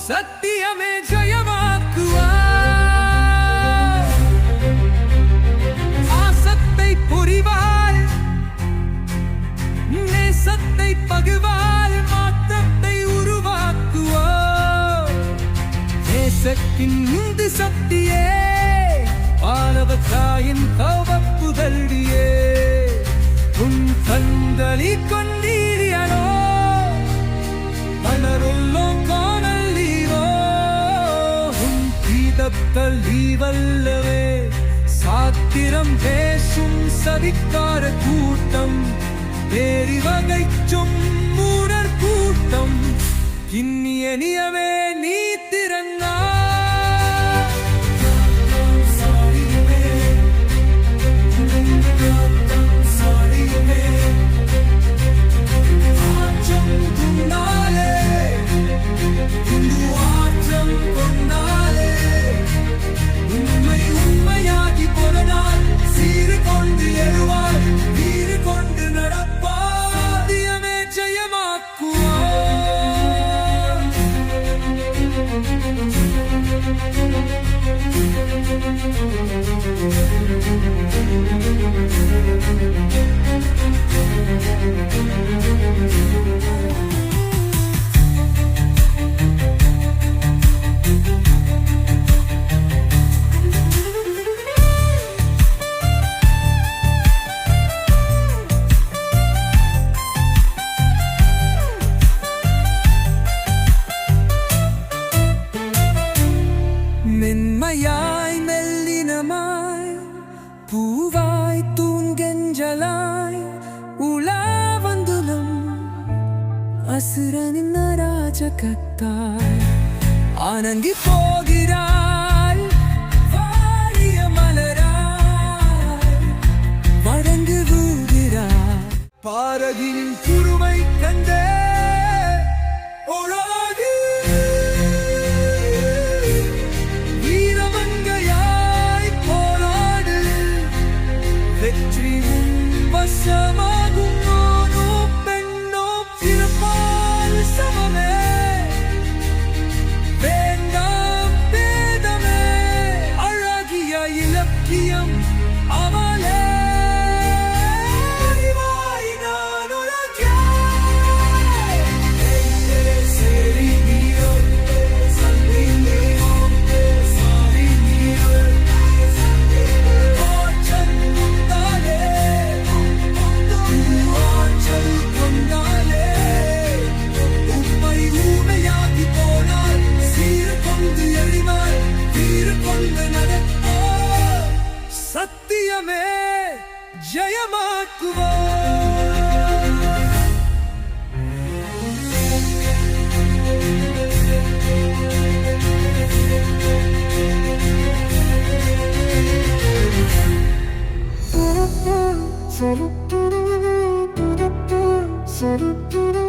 சத்தியமே ஜெயமாக்குவார். ஆசத்தை புரிவாள், நேசத்தை பகுவாள், மாற்றத்தை உருவாக்குவார். தேசத்தின் இந்து சக்தியே, பாலவத்தாயின் கவப்புதல்டியே, உன் கண்களி கொண்டீரியனோ மலருள்ளோம் காணல்லீரோ. உன் கீதத்தல்லி வல்லவே சாத்திரம் பேசும் சதிக்கார கூட்டம், வேறி வகைச்சும் மூடர் கூட்டம், இன்னிய நியமே நீ திறன்னா. மென்மையாய் மெல்லினமாய் பூவாய் தூங்கெஞ்சலாய் உலாவந்துலம் அசுரனின் அராஜகத்தாய் ஆனங்கி போகிறாள். வாழிய மலராய் வழங்குகிறாள். பாரதியின் குருமை கண்டே வசமாகும் நானோ பெண்ணோ பிறப்பால் சமமே, வேண்டாம் பேதமே, அழகிய இலக்கியம் அவளே. சத்தியமே ஜெயமாக்குவார். Sorry.